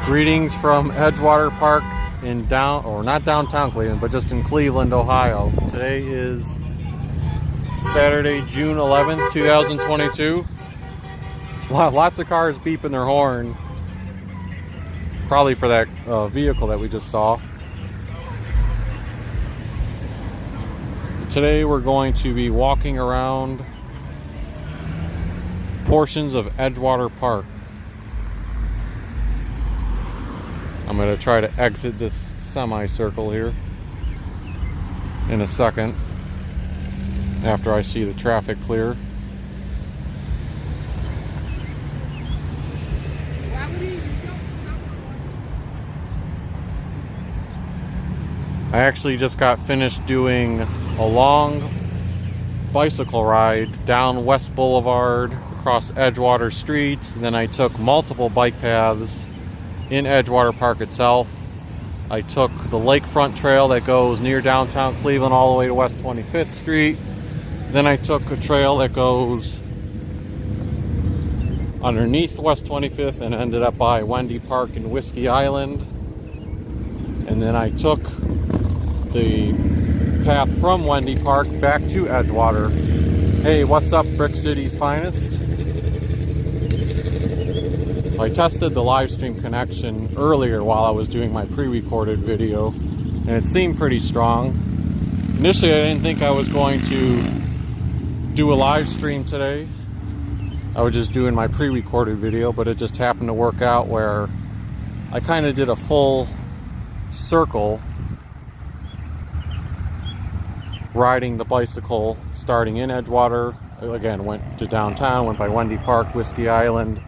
Greetings from Edgewater Park in not downtown Cleveland, but just in Cleveland, Ohio. Today is Saturday, June 11th, 2022. Lots of cars beeping their horn. Probably for that vehicle that we just saw. Today we're going to be walking around portions of Edgewater Park. I'm going to try to exit this semicircle here in a second after I see the traffic clear. I actually just got finished doing a long bicycle ride down West Boulevard, across Edgewater streets, and then I took multiple bike paths in Edgewater Park itself. I took the lakefront trail that goes near downtown Cleveland all the way to West 25th Street. Then I took a trail that goes underneath West 25th and ended up by Wendy Park and Whiskey Island. And then I took the path from Wendy Park back to Edgewater. Hey, what's up, Brick City's finest? I tested the live stream connection earlier while I was doing my pre-recorded video, and it seemed pretty strong. Initially, I didn't think I was going to do a live stream today. I was just doing my pre-recorded video, but it just happened to work out where I kind of did a full circle riding the bicycle, starting in Edgewater. Again, went to downtown, went by Wendy Park, Whiskey Island,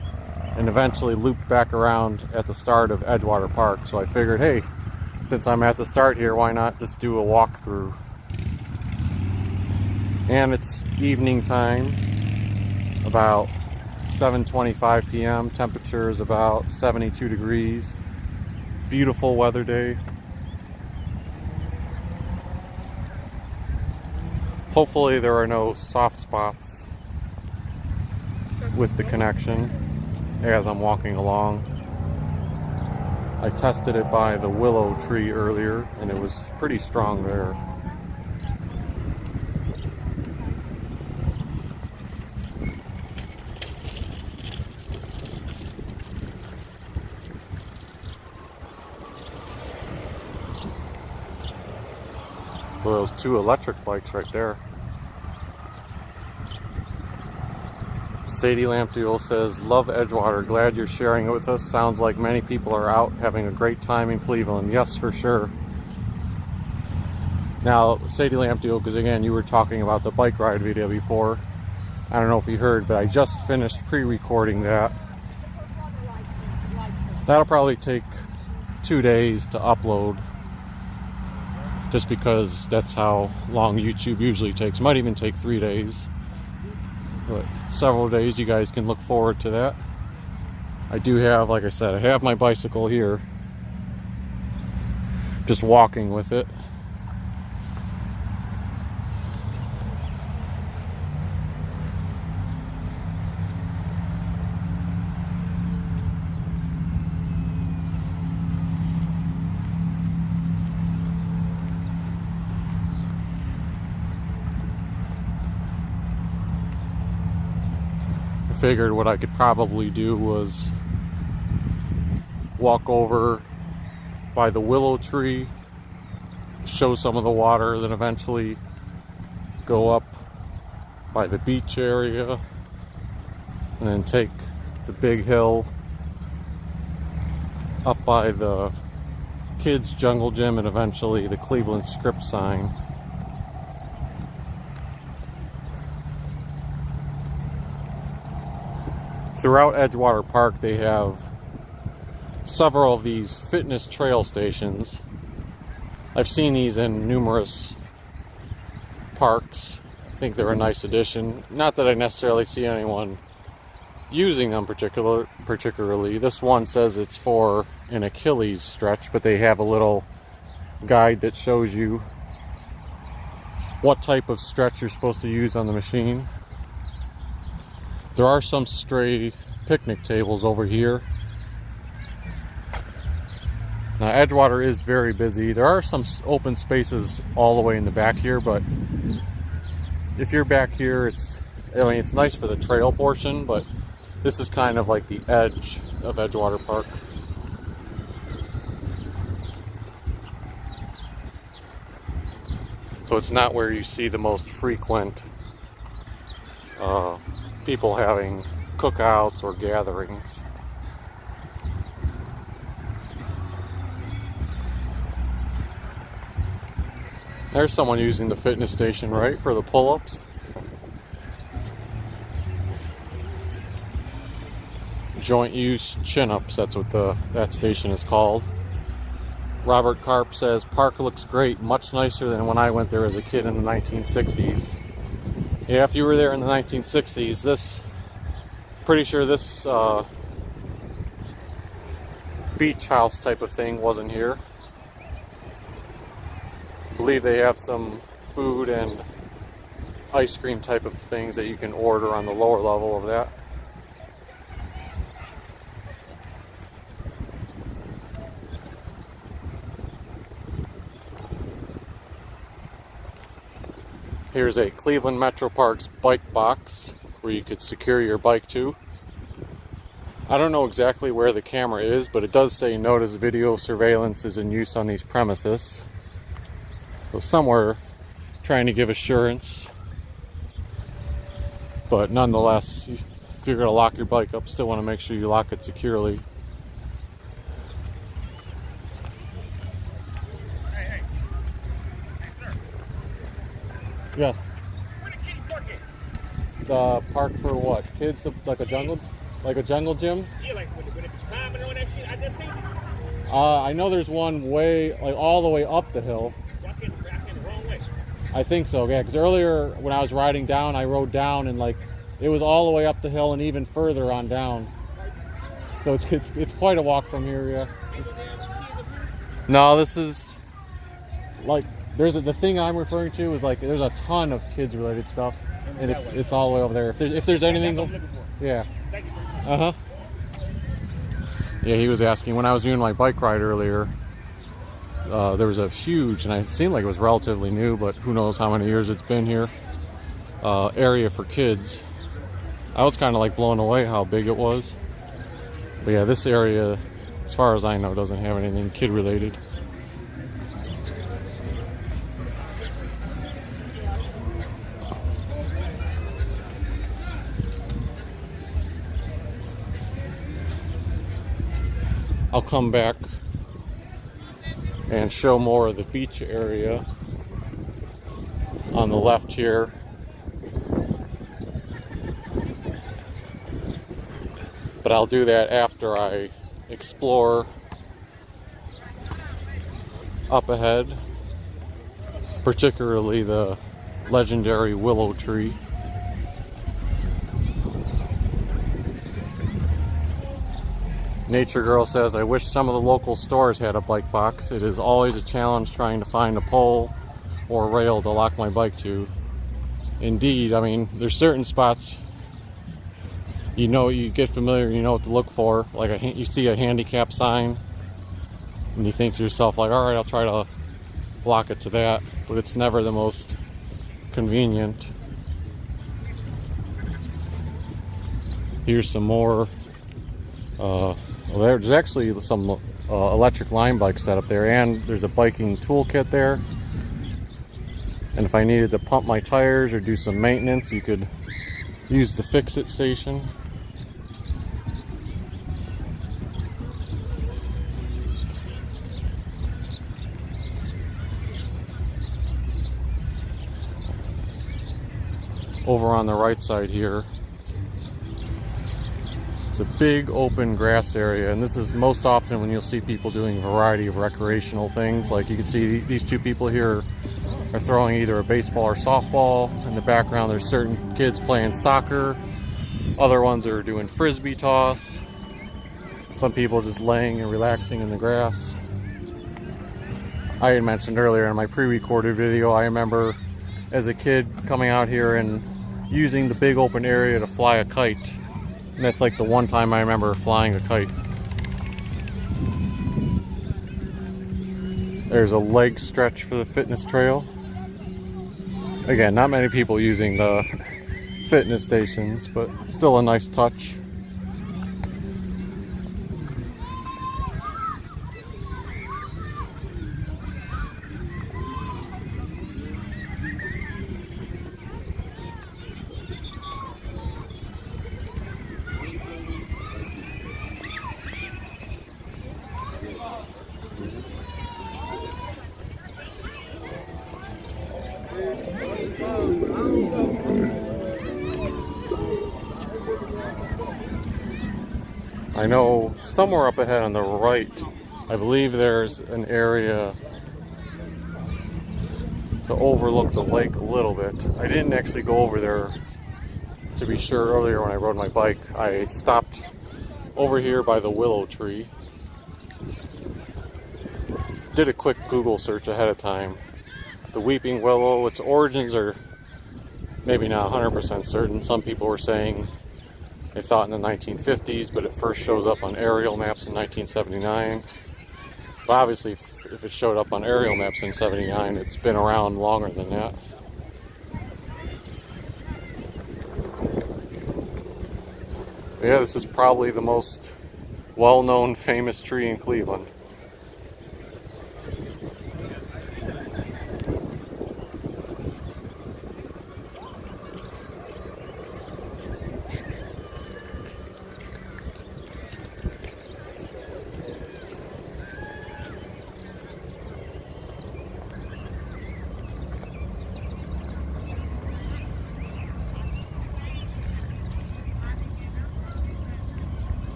and eventually looped back around at the start of Edgewater Park. So I figured, hey, since I'm at the start here, why not just do a walkthrough? And it's evening time, about 7:25 p.m. Temperature is about 72 degrees. Beautiful weather day. Hopefully there are no soft spots with the connection as I'm walking along. I tested it by the Willow Tree earlier, and it was pretty strong there. Well, those two electric bikes right there. Sadie Lampduel says, love Edgewater, glad you're sharing it with us. Sounds like many people are out having a great time in Cleveland. Yes, for sure. Now, Sadie Lampduel, because again, you were talking about the bike ride video before. I don't know if you heard, but I just finished pre-recording that. That'll probably take 2 days to upload, just because that's how long YouTube usually takes. Might even take 3 days. But several days, you guys can look forward to that. I do have, like I said, I have my bicycle here. Just walking with it. Figured what I could probably do was walk over by the Willow Tree, show some of the water, then eventually go up by the beach area, and then take the big hill up by the kids' jungle gym, and eventually the Cleveland script sign. Throughout Edgewater Park, they have several of these fitness trail stations. I've seen these in numerous parks. I think they're a nice addition. Not that I necessarily see anyone using them particularly. This one says it's for an Achilles stretch, but they have a little guide that shows you what type of stretch you're supposed to use on the machine. There are some stray picnic tables over here. Now Edgewater is very busy. There are some open spaces all the way in the back here, but if you're back here, it's nice for the trail portion, but this is kind of like the edge of Edgewater Park. So it's not where you see the most frequent people having cookouts or gatherings. There's someone using the fitness station, right, for the pull-ups. Joint use chin-ups, that's what that station is called. Robert Karp says, park looks great, much nicer than when I went there as a kid in the 1960s. Yeah, if you were there in the 1960s, pretty sure this beach house type of thing wasn't here. I believe they have some food and ice cream type of things that you can order on the lower level of that. Here's a Cleveland Metro Parks bike box where you could secure your bike to. I don't know exactly where the camera is, but it does say notice video surveillance is in use on these premises. So somewhere trying to give assurance. But nonetheless, if you're going to lock your bike up, still want to make sure you lock it securely. Hey, sir. Yes. Where the kiddie park at? The park for what? Kids? Like a jungle gym? Yeah, like when it be climbing on that shit. I just seen it. I know there's one all the way up the hill. So I came the wrong way. I think so, yeah, because earlier when I was riding down, I rode down and it was all the way up the hill and even further on down. So it's quite a walk from here, yeah. No, this is the thing I'm referring to is there's a ton of kids related stuff, and it's all the way over there. If there's anything, yeah. Thank you. Uh-huh. Yeah, he was asking when I was doing my bike ride earlier. There was a huge, and it seemed like it was relatively new, but who knows how many years it's been here, area for kids. I was kind of blown away how big it was. But yeah, this area, as far as I know, doesn't have anything kid related. I'll come back and show more of the beach area on the left here. But I'll do that after I explore up ahead, particularly the legendary Willow Tree. Nature Girl says, I wish some of the local stores had a bike box. It is always a challenge trying to find a pole or rail to lock my bike to. Indeed, I mean, there's certain spots you get familiar, you know what to look for. You see a handicap sign and you think to yourself, all right, I'll try to lock it to that, but it's never the most convenient. Here's some more. There's actually some electric line bikes set up there, and there's a biking toolkit there. And if I needed to pump my tires or do some maintenance, you could use the fix-it station. Over on the right side here, it's a big open grass area, and this is most often when you'll see people doing a variety of recreational things. Like you can see these two people here are throwing either a baseball or softball. In the background there's certain kids playing soccer, other ones are doing frisbee toss, some people just laying and relaxing in the grass. I had mentioned earlier in my pre-recorded video, I remember as a kid coming out here and using the big open area to fly a kite. And that's the one time I remember flying a kite. There's a leg stretch for the fitness trail. Again, not many people using the fitness stations, but still a nice touch. I know somewhere up ahead on the right, I believe there's an area to overlook the lake a little bit. I didn't actually go over there to be sure earlier when I rode my bike. I stopped over here by the Willow Tree. Did a quick Google search ahead of time. The Weeping Willow, its origins are maybe not 100% certain. Some people were saying they thought in the 1950s, but it first shows up on aerial maps in 1979. But obviously, if it showed up on aerial maps in 79, it's been around longer than that. But yeah, this is probably the most well-known, famous tree in Cleveland.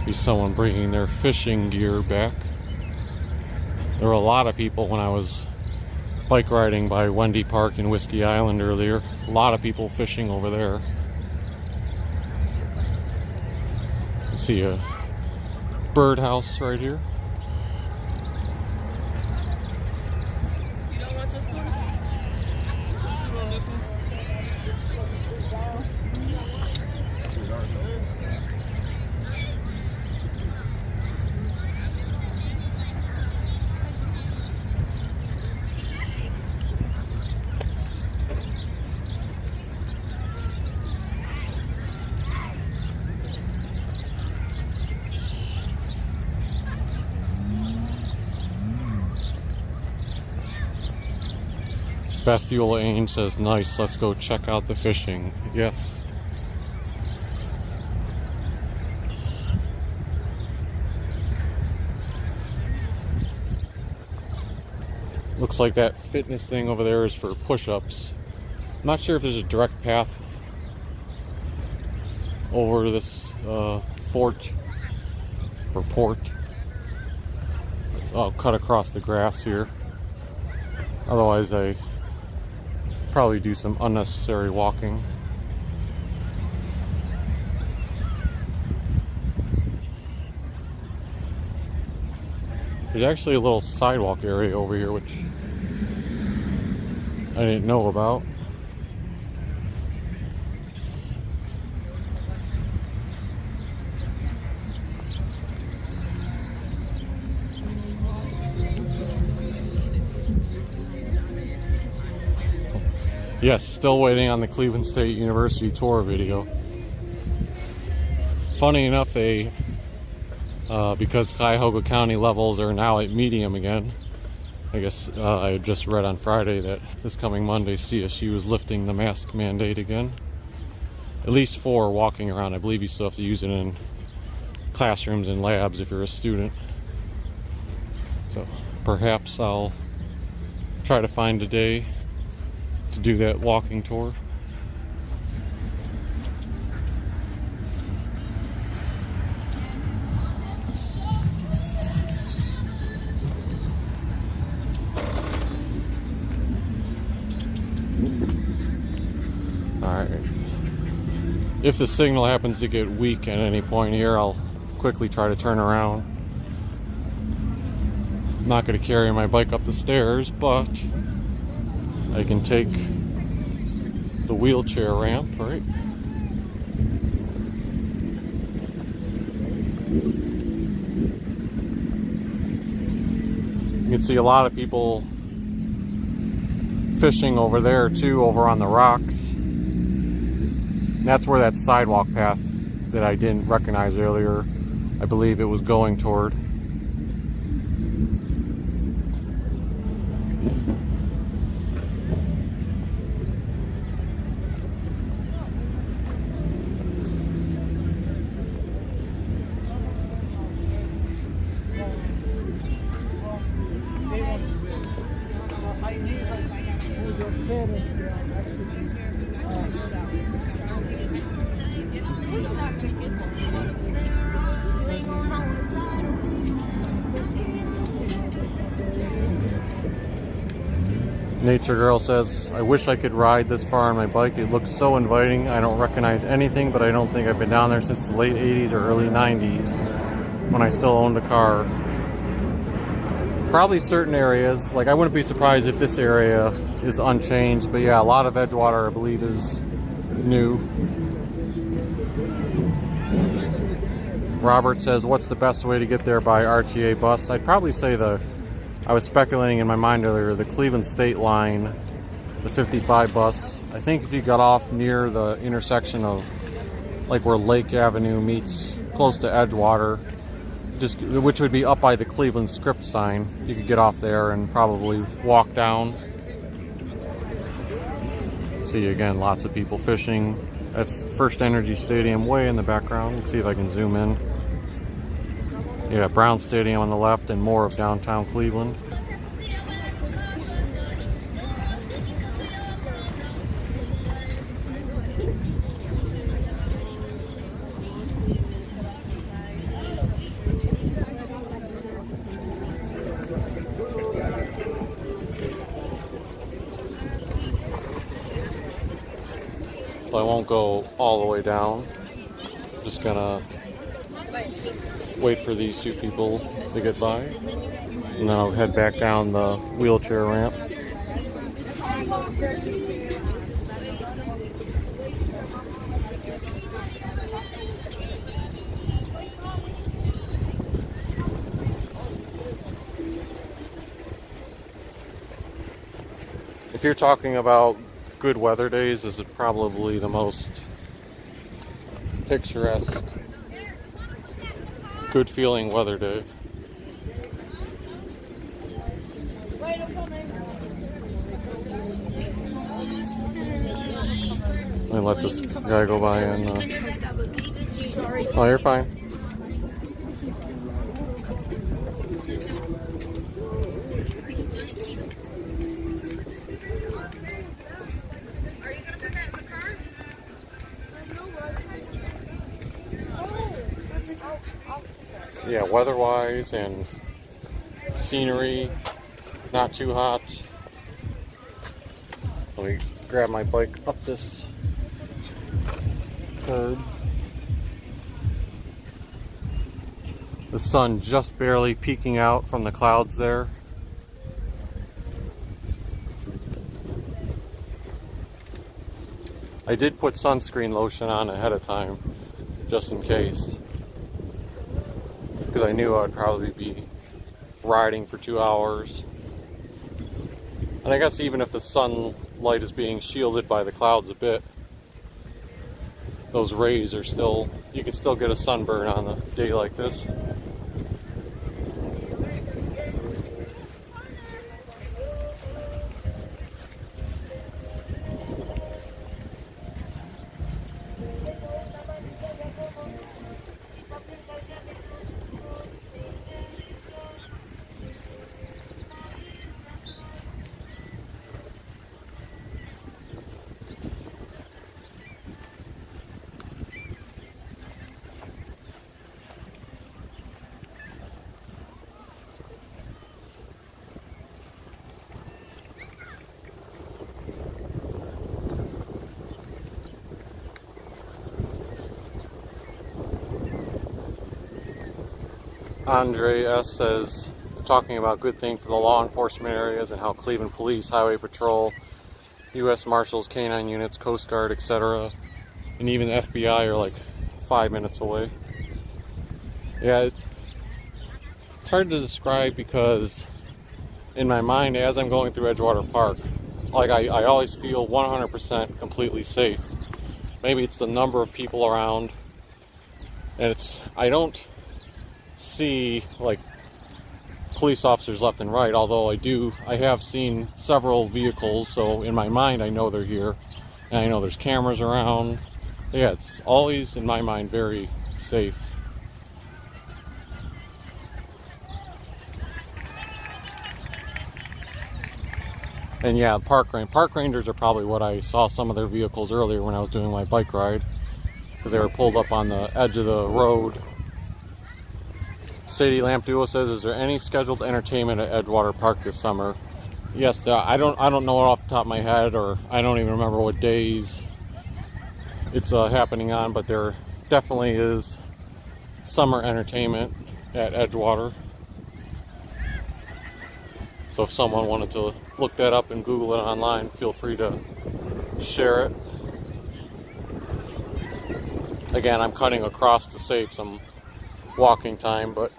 Someone bringing their fishing gear back. There were a lot of people when I was bike riding by Wendy Park and Whiskey Island earlier. A lot of people fishing over there. You see a birdhouse right here. You don't want your scooter? The scooter on this one? Bethula Ain says, nice, let's go check out the fishing. Yes. Looks like that fitness thing over there is for push-ups. I'm not sure if there's a direct path over this fort or port. I'll cut across the grass here. Otherwise, I probably do some unnecessary walking. There's actually a little sidewalk area over here which I didn't know about. Yes, still waiting on the Cleveland State University tour video. Funny enough, they, because Cuyahoga County levels are now at medium again, I guess I just read on Friday that this coming Monday CSU is lifting the mask mandate again. At least for walking around. I believe you still have to use it in classrooms and labs if you're a student. So perhaps I'll try to find a day to do that walking tour. If the signal happens to get weak at any point here, I'll quickly try to turn around. I'm not going to carry my bike up the stairs, but I can take the wheelchair ramp, right? You can see a lot of people fishing over there too, over on the rocks. And that's where that sidewalk path that I didn't recognize earlier, I believe it was going toward. Nature Girl says, I wish I could ride this far on my bike. It looks so inviting. I don't recognize anything, but I don't think I've been down there since the late 80s or early 90s when I still owned a car. Probably certain areas, like I wouldn't be surprised if this area is unchanged, but yeah, a lot of Edgewater I believe is new. Robert says, what's the best way to get there by RTA bus? I'd probably say I was speculating in my mind earlier, the Cleveland State Line, the 55 bus. I think if you got off near the intersection of like where Lake Avenue meets close to Edgewater, which would be up by the Cleveland script sign, you could get off there and probably walk down. See again, lots of people fishing. That's First Energy Stadium way in the background. Let's see if I can zoom in. Yeah, Brown Stadium on the left and more of downtown Cleveland. So I won't go all the way down. I'm just gonna wait for these two people to get by, and then I'll head back down the wheelchair ramp. If you're talking about good weather days, this is probably the most picturesque, good feeling weather day. I let this guy go by and oh, you're fine. Yeah, weather-wise and scenery, not too hot. Let me grab my bike up this curb. The sun just barely peeking out from the clouds there. I did put sunscreen lotion on ahead of time, just in case. Because I knew I'd probably be riding for 2 hours. And I guess even if the sunlight is being shielded by the clouds a bit, those rays are still, you can still get a sunburn on a day like this. Andre S. says, talking about good thing for the law enforcement areas and how Cleveland Police, Highway Patrol, U.S. Marshals, K-9 units, Coast Guard, etc., and even the FBI are like 5 minutes away. Yeah, it's hard to describe because in my mind, as I'm going through Edgewater Park, like I always feel 100% completely safe. Maybe it's the number of people around, and I don't see like police officers left and right, although I have seen several vehicles, so in my mind I know they're here, and I know there's cameras around. Yeah, it's always in my mind very safe. And yeah, park rangers are probably what I saw some of their vehicles earlier when I was doing my bike ride, because they were pulled up on the edge of the road. City Lamp Duo says, is there any scheduled entertainment at Edgewater Park this summer? Yes, I don't know it off the top of my head, or I don't even remember what days it's happening on, but there definitely is summer entertainment at Edgewater. So if someone wanted to look that up and Google it online, feel free to share it. Again, I'm cutting across to save some walking time, but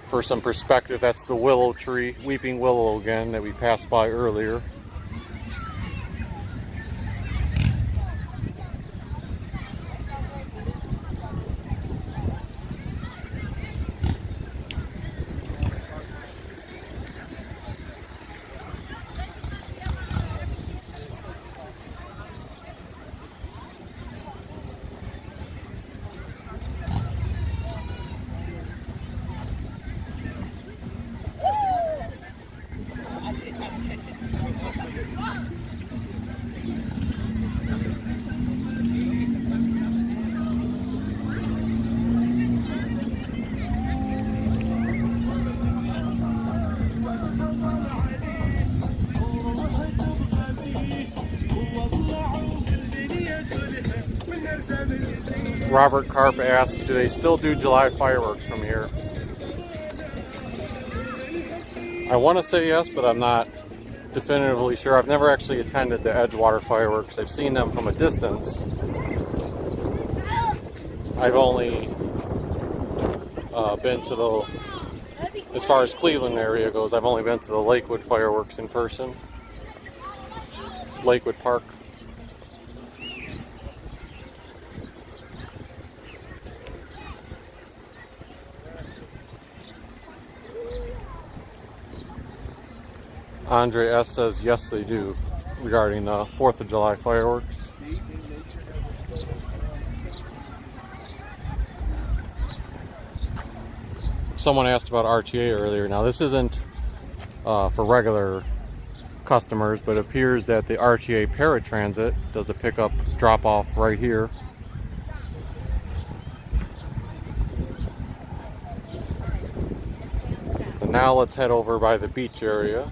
for some perspective, that's the Willow Tree, Weeping Willow again, that we passed by earlier. Robert Karp asked, do they still do July fireworks from here? I want to say yes, but I'm not definitively sure. I've never actually attended the Edgewater fireworks. I've seen them from a distance. I've only been to the, as far as Cleveland area goes, I've only been to the Lakewood fireworks in person. Lakewood Park. Andre S. says yes they do, regarding the 4th of July fireworks. Someone asked about RTA earlier. Now this isn't for regular customers, but it appears that the RTA paratransit does a pickup drop off right here. And now let's head over by the beach area.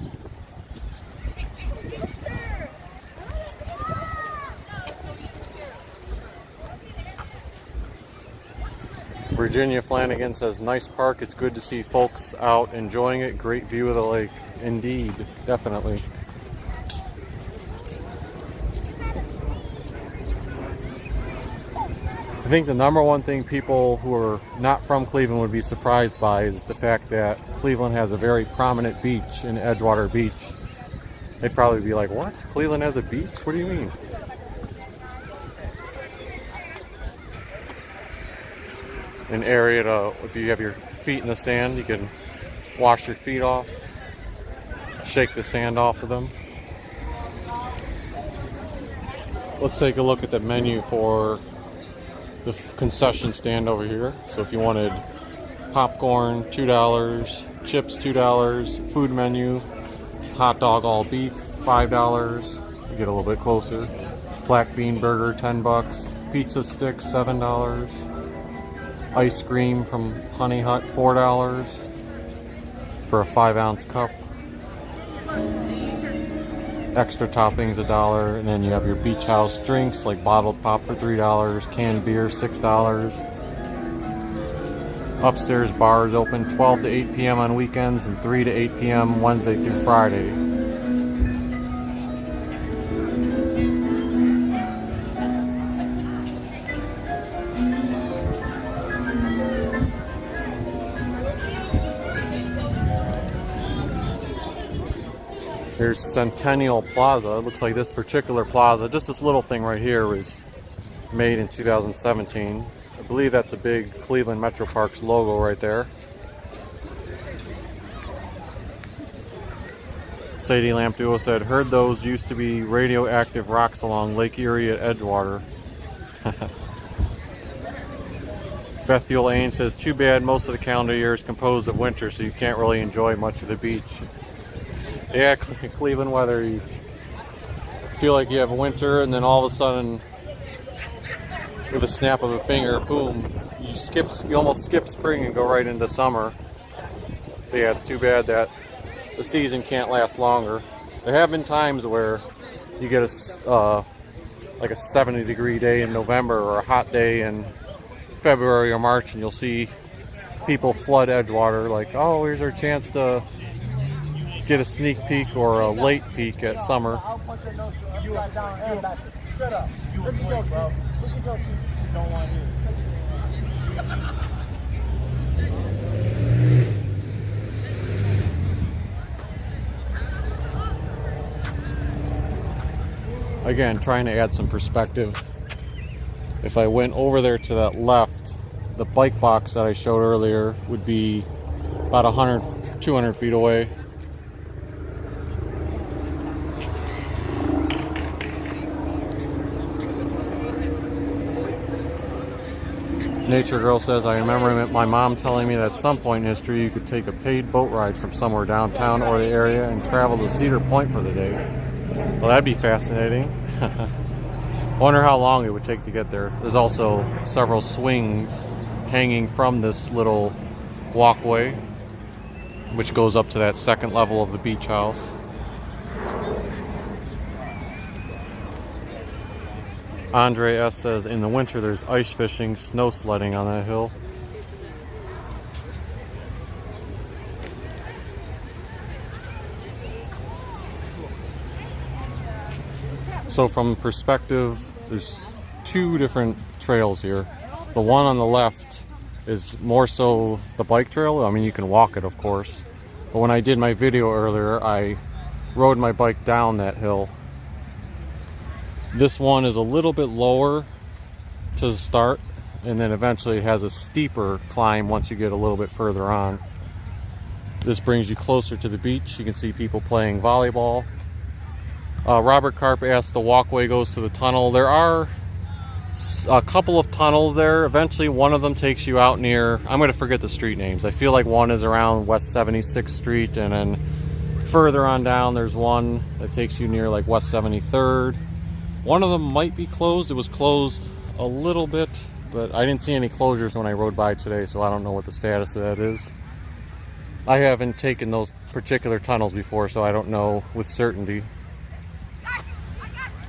Virginia Flanagan says, nice park. It's good to see folks out enjoying it. Great view of the lake. Indeed, definitely. I think the number one thing people who are not from Cleveland would be surprised by is the fact that Cleveland has a very prominent beach in Edgewater Beach. They'd probably be like, what? Cleveland has a beach? What do you mean? An area to, if you have your feet in the sand, you can wash your feet off, shake the sand off of them. Let's take a look at the menu for the concession stand over here. So if you wanted popcorn, $2, chips, $2, food menu, hot dog all beef, $5, you get a little bit closer. Black bean burger, $10, pizza sticks, $7. Ice cream from Honey Hut, $4 for a 5-ounce cup. Extra toppings, $1, and then you have your beach house drinks like bottled pop for $3, canned beer $6. Upstairs bar is open 12 to 8 p.m. on weekends and 3 to 8 p.m. Wednesday through Friday. Here's Centennial Plaza. It looks like this particular plaza, just this little thing right here, was made in 2017. I believe that's a big Cleveland Metro Parks logo right there. Sadie Lamp Duo said, heard those used to be radioactive rocks along Lake Erie at Edgewater. Beth Fuel Ain says, too bad most of the calendar year is composed of winter, so you can't really enjoy much of the beach. Yeah, Cleveland weather, you feel like you have winter and then all of a sudden, with a snap of a finger, boom, you almost skip spring and go right into summer. But yeah, it's too bad that the season can't last longer. There have been times where you get like a 70-degree day in November or a hot day in February or March, and you'll see people flood Edgewater like, oh, here's our chance to get a sneak peek or a late peek at summer. Again, trying to add some perspective. If I went over there to that left, the bike box that I showed earlier would be about 100, 200 feet away. Nature Girl says, I remember my mom telling me that at some point in history you could take a paid boat ride from somewhere downtown or the area and travel to Cedar Point for the day. Well, that'd be fascinating. Wonder how long it would take to get there. There's also several swings hanging from this little walkway, which goes up to that second level of the beach house. Andre S. says, in the winter there's ice fishing, snow sledding on that hill. So from perspective, there's two different trails here. The one on the left is more so the bike trail. I mean, you can walk it, of course. But when I did my video earlier, I rode my bike down that hill. This one is a little bit lower to start, and then eventually it has a steeper climb once you get a little bit further on. This brings you closer to the beach. You can see people playing volleyball. Robert Karp asked, the walkway goes to the tunnel. There are a couple of tunnels there. Eventually one of them takes you out near, I'm going to forget the street names. I feel like one is around West 76th Street, and then further on down there's one that takes you near like West 73rd. One of them might be closed. It was closed a little bit, but I didn't see any closures when I rode by today, so I don't know what the status of that is. I haven't taken those particular tunnels before, so I don't know with certainty.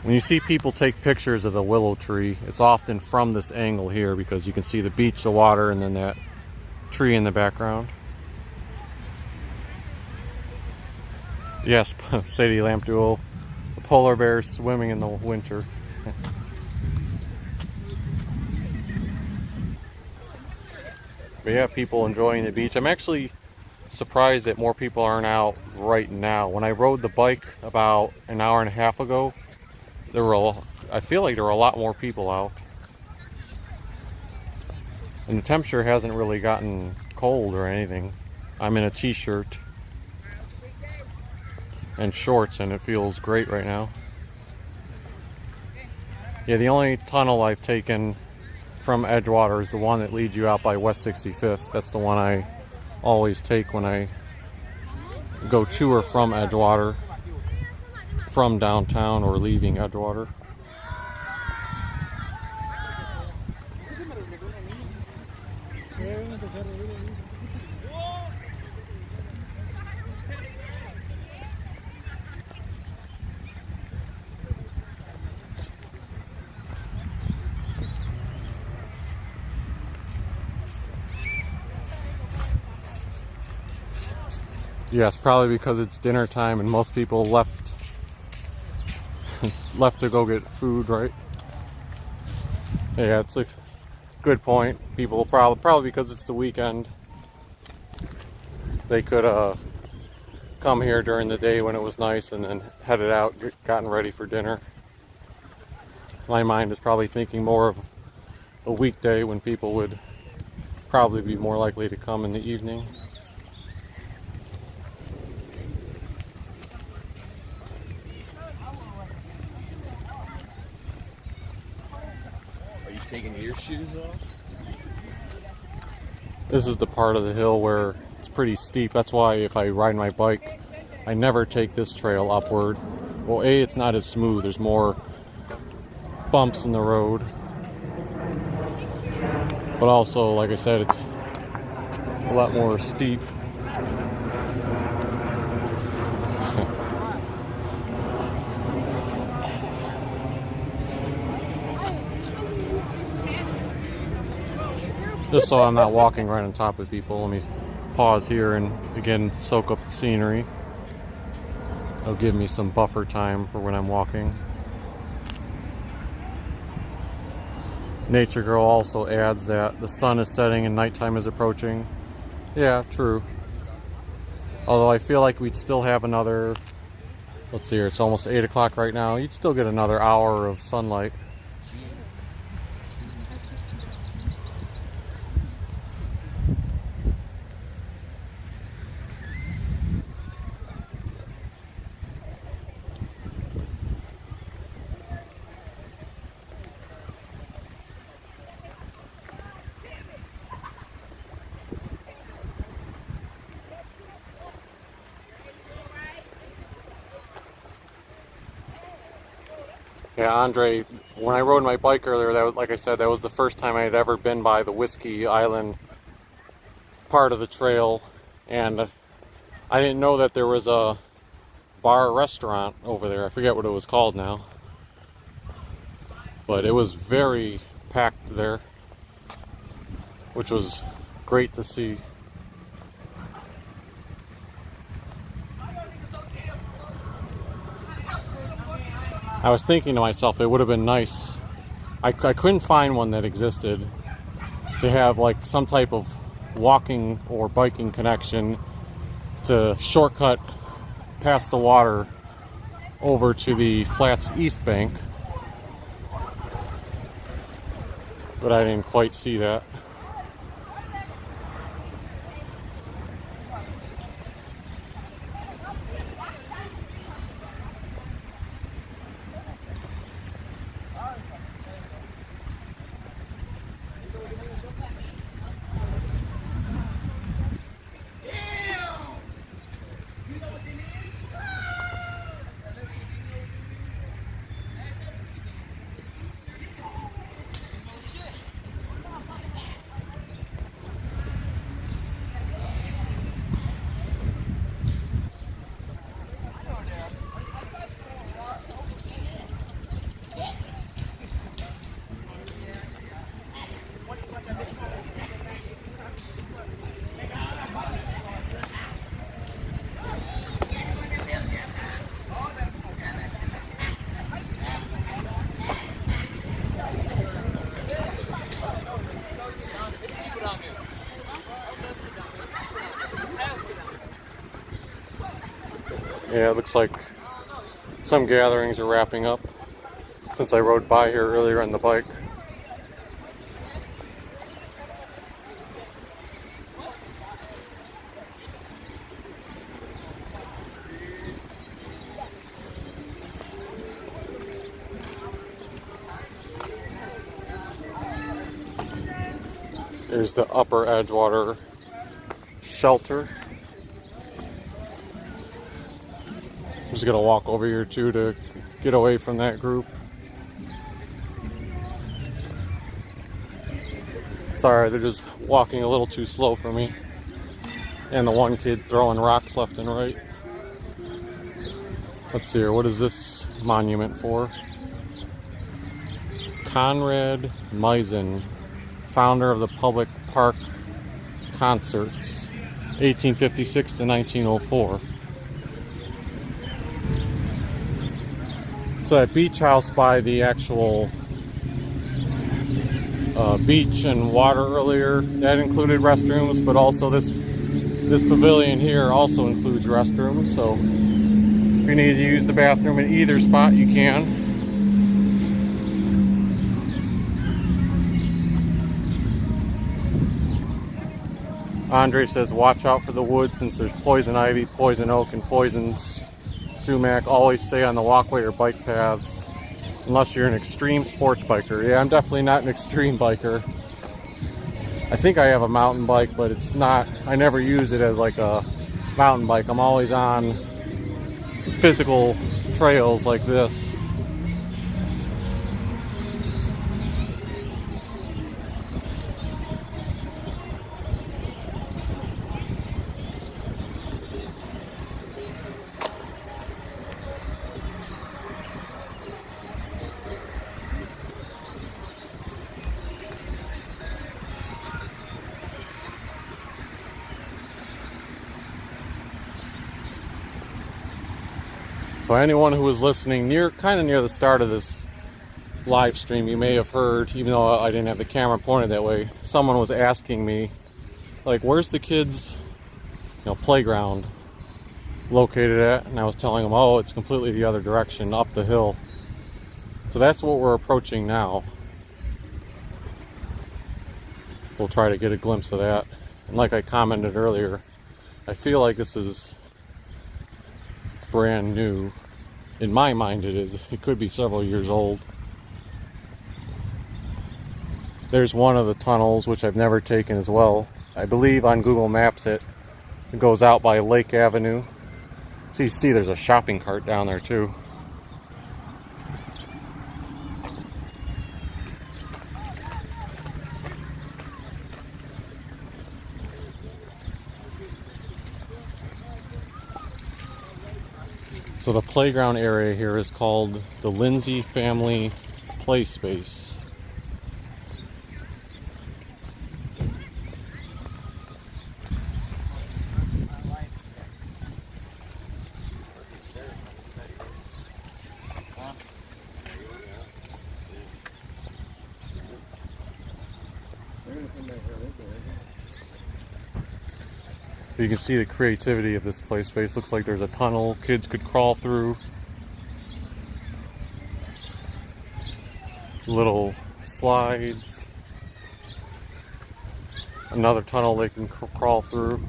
When you see people take pictures of the Willow Tree, it's often from this angle here because you can see the beach, the water, and then that tree in the background. Yes, Sadie Lamp Duo. The polar bears swimming in the winter. But yeah, people enjoying the beach. I'm actually surprised that more people aren't out right now. When I rode the bike about an hour and a half ago, I feel like there were a lot more people out. And the temperature hasn't really gotten cold or anything. I'm in a t-shirt and shorts and it feels great right now. Yeah, the only tunnel I've taken from Edgewater is the one that leads you out by West 65th. That's the one I always take when I go to or from Edgewater, from downtown or leaving Edgewater. Yes, probably because it's dinner time and most people left left to go get food, right? Yeah, it's a good point. People will probably because it's the weekend, they could come here during the day when it was nice and then headed out, gotten ready for dinner. My mind is probably thinking more of a weekday when people would probably be more likely to come in the evening. Are you taking your shoes off? This is the part of the hill where it's pretty steep. That's why if I ride my bike, I never take this trail upward. Well, A, it's not as smooth. There's more bumps in the road. But also, like I said, it's a lot more steep. Just so I'm not walking right on top of people, let me pause here and again soak up the scenery. It'll give me some buffer time for when I'm walking. Nature Girl also adds that the sun is setting and nighttime is approaching. Yeah, true. Although I feel like we'd still have another, let's see here, it's almost 8 o'clock right now. You'd still get another hour of sunlight. Yeah, Andre, when I rode my bike earlier, that was, like I said, that was the first time I had ever been by the Whiskey Island part of the trail, and I didn't know that there was a bar restaurant over there. I forget what it was called now, but it was very packed there, which was great to see. I was thinking to myself, it would have been nice. I couldn't find one that existed to have like some type of walking or biking connection to shortcut past the water over to the Flats East Bank. But I didn't quite see that. Yeah, it looks like some gatherings are wrapping up since I rode by here earlier on the bike. There's the upper Edgewater shelter. I'm just gonna walk over here too to get away from that group. Sorry, they're just walking a little too slow for me. And the one kid throwing rocks left and right. Let's see here, what is this monument for? Conrad Meisen, founder of the public park concerts. 1856 to 1904. So that beach house by the actual beach and water earlier, that included restrooms, but also this pavilion here also includes restrooms. So if you need to use the bathroom in either spot, you can. Andre says watch out for the woods since there's poison ivy, poison oak, and poison sumac. Always stay on the walkway or bike paths unless you're an extreme sports biker. Yeah, I'm definitely not an extreme biker. I think I have a mountain bike, but it's not, I never use it as like a mountain bike. I'm always on physical trails like this. So anyone who was listening kind of near the start of this live stream, you may have heard, even though I didn't have the camera pointed that way, someone was asking me, like, where's the kids' playground located at? And I was telling them, oh, it's completely the other direction, up the hill. So that's what we're approaching now. We'll try to get a glimpse of that. And like I commented earlier, I feel like this is brand new. In my mind it is. It could be several years old. There's one of the tunnels, which I've never taken as well. I believe on Google Maps it goes out by Lake Avenue. So you see there's a shopping cart down there too. So the playground area here is called the Lindsay Family Play Space. You can see the creativity of this play space. Looks like there's a tunnel kids could crawl through. Little slides. Another tunnel they can crawl through.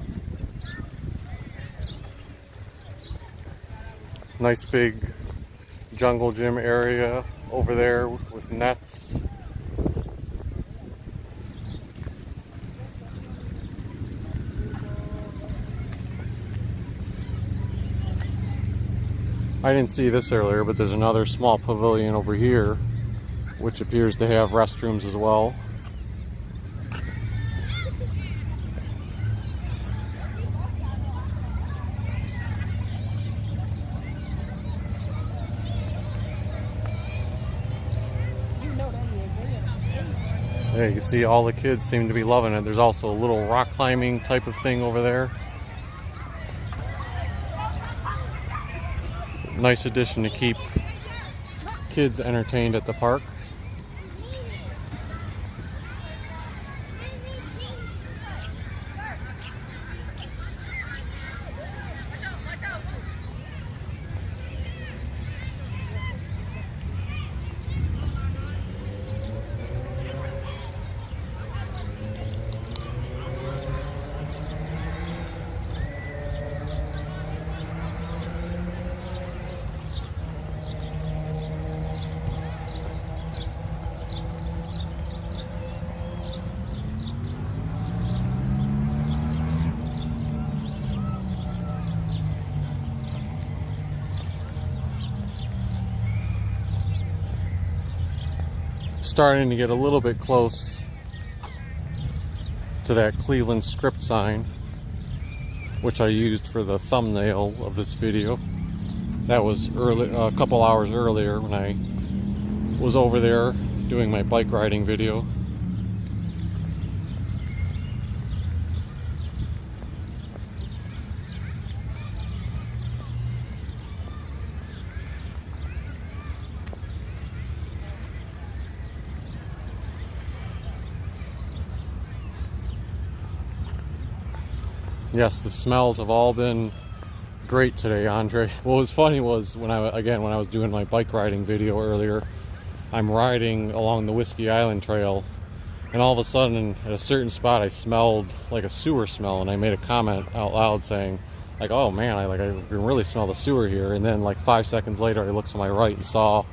Nice big jungle gym area over there with nets. I didn't see this earlier, but there's another small pavilion over here, which appears to have restrooms as well. Yeah, you can see all the kids seem to be loving it. There's also a little rock climbing type of thing over there. Nice addition to keep kids entertained at the park. Starting to get a little bit close to that Cleveland script sign, which I used for the thumbnail of this video. That was early, a couple hours earlier when I was over there doing my bike riding video. Yes, the smells have all been great today, Andre. What was funny was when I was doing my bike riding video earlier, I'm riding along the Whiskey Island Trail, and all of a sudden at a certain spot I smelled like a sewer smell, and I made a comment out loud saying, like, oh man, I can really smell the sewer here. And then like 5 seconds later I looked to my right and saw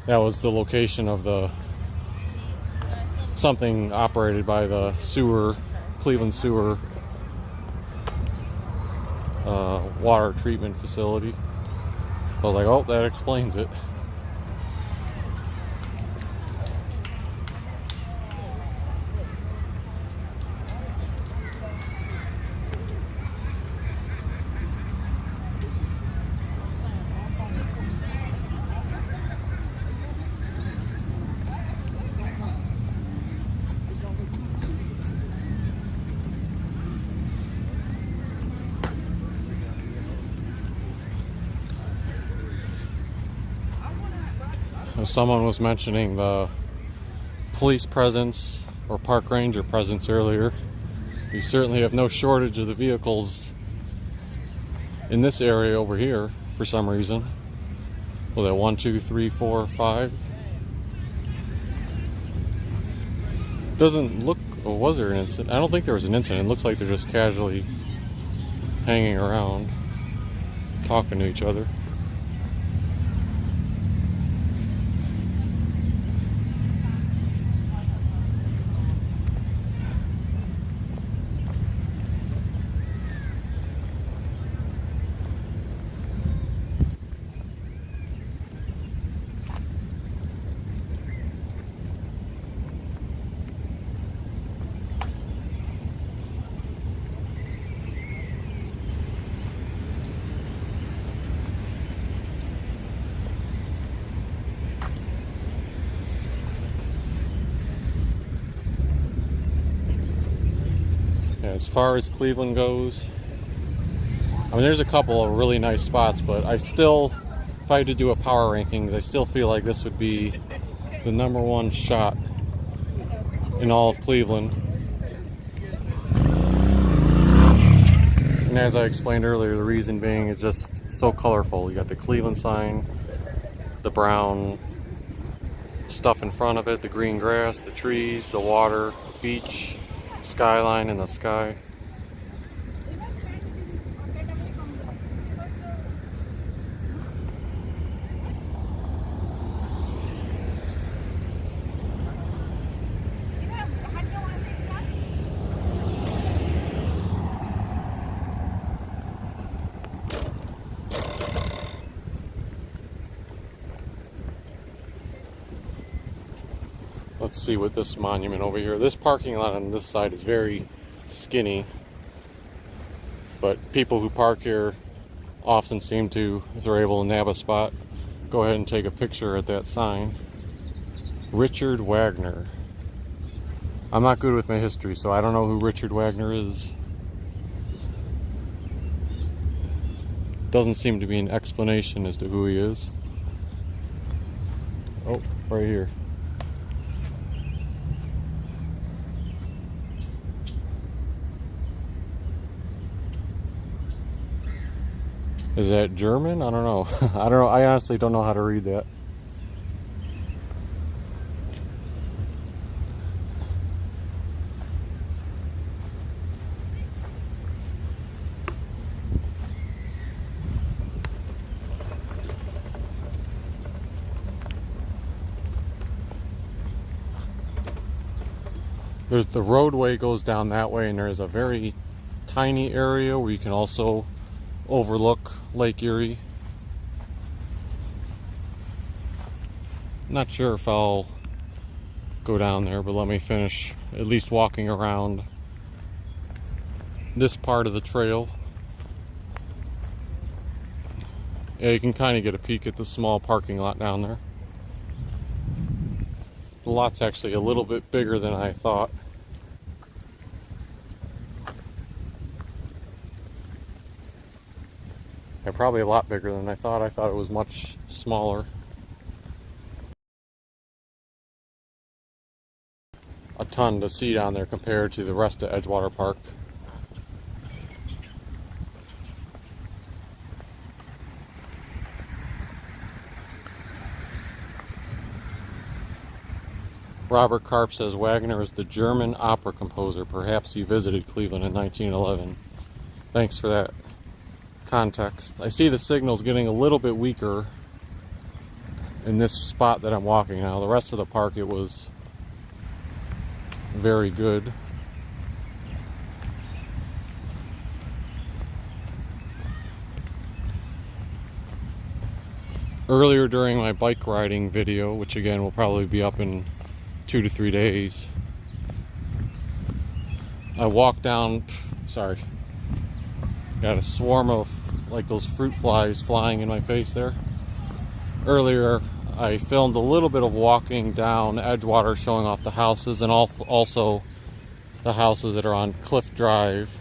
that was the location of the something operated by the Cleveland sewer water treatment facility. I was like, oh, that explains it. Someone was mentioning the police presence or park ranger presence earlier. We certainly have no shortage of the vehicles in this area over here for some reason. Well, that 1, 2, 3, 4, 5. Doesn't look. Or was there an incident? I don't think there was an incident. It looks like they're just casually hanging around, talking to each other. As far as Cleveland goes, I mean, there's a couple of really nice spots, but I still, if I had to do a power rankings, I still feel like this would be the #1 shot in all of Cleveland. And as I explained earlier, the reason being it's just so colorful. You got the Cleveland sign, the brown stuff in front of it, the green grass, the trees, the water, the beach, skyline in the sky. Let's see what this monument over here. This parking lot on this side is very skinny, but people who park here often seem to, if they're able to nab a spot, go ahead and take a picture at that sign. Richard Wagner. I'm not good with my history, so I don't know who Richard Wagner is. Doesn't seem to be an explanation as to who he is. Oh, right here. Is that German? I don't know. I don't know. I honestly don't know how to read that. The roadway goes down that way, and there's a very tiny area where you can also overlook Lake Erie. Not sure if I'll go down there, but let me finish at least walking around this part of the trail. Yeah, you can kind of get a peek at the small parking lot down there. The lot's actually a little bit bigger than I thought. Yeah, probably a lot bigger than I thought. I thought it was much smaller. A ton to see down there compared to the rest of Edgewater Park. Robert Karp says Wagner is the German opera composer. Perhaps he visited Cleveland in 1911. Thanks for that context. I see the signal's getting a little bit weaker in this spot that I'm walking now. The rest of the park, it was very good. Earlier during my bike riding video, which again will probably be up in 2 to 3 days, I walked down, got a swarm of like those fruit flies flying in my face there. Earlier I filmed a little bit of walking down Edgewater, showing off the houses and also the houses that are on Cliff Drive.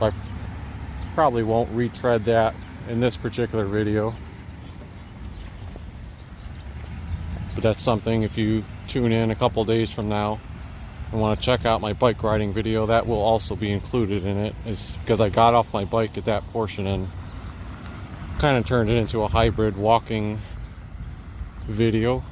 I probably won't retread that in this particular video, but that's something, if you tune in a couple days from now and want to check out my bike riding video, that will also be included in it, is because I got off my bike at that portion and kind of turned it into a hybrid walking video.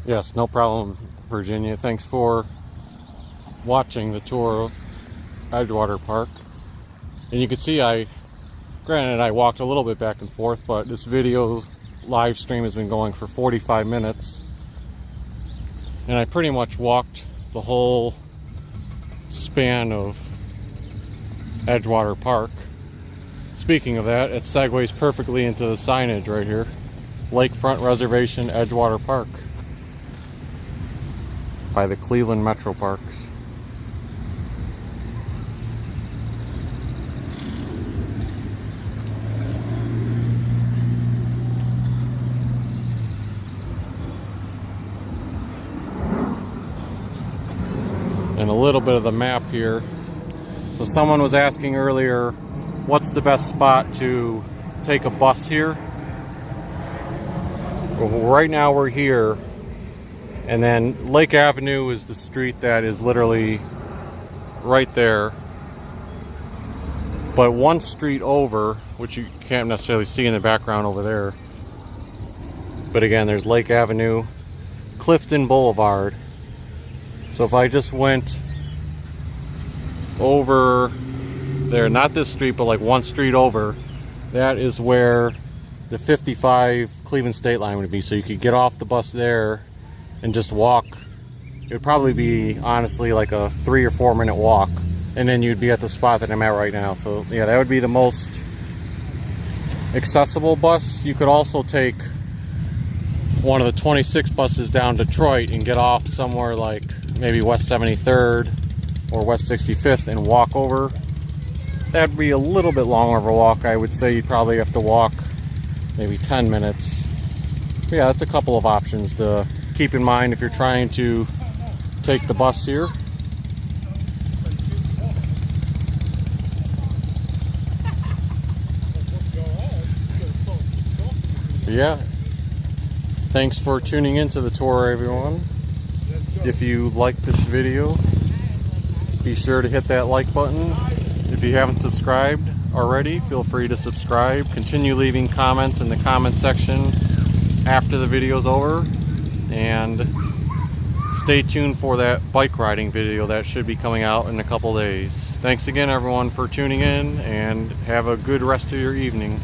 Yes, no problem, Virginia. Thanks for watching the tour of Edgewater Park. And you can see granted I walked a little bit back and forth, but this video live stream has been going for 45 minutes. And I pretty much walked the whole span of Edgewater Park. Speaking of that, it segues perfectly into the signage right here. Lakefront Reservation, Edgewater Park, by the Cleveland Metro Parks. And a little bit of the map here. So someone was asking earlier, what's the best spot to take a bus here? Well, right now we're here, and then Lake Avenue is the street that is literally right there. But one street over, which you can't necessarily see in the background over there, but again, there's Lake Avenue, Clifton Boulevard. So if I just went over there, not this street, but like one street over, that is where the 55 Cleveland State Line would be. So you could get off the bus there and just walk. It would probably be, honestly, like a 3 or 4 minute walk, and then you'd be at the spot that I'm at right now. So yeah, that would be the most accessible bus. You could also take one of the 26 buses down Detroit and get off somewhere like maybe West 73rd or West 65th and walk over. That'd be a little bit longer of a walk. I would say you'd probably have to walk maybe 10 minutes. But yeah, that's a couple of options to keep in mind if you're trying to take the bus here. But yeah, thanks for tuning into the tour, everyone. If you like this video, be sure to hit that like button. If you haven't subscribed already, feel free to subscribe. Continue leaving comments in the comment section after the video's over, and stay tuned for that bike riding video that should be coming out in a couple days. Thanks again, everyone, for tuning in, and have a good rest of your evening.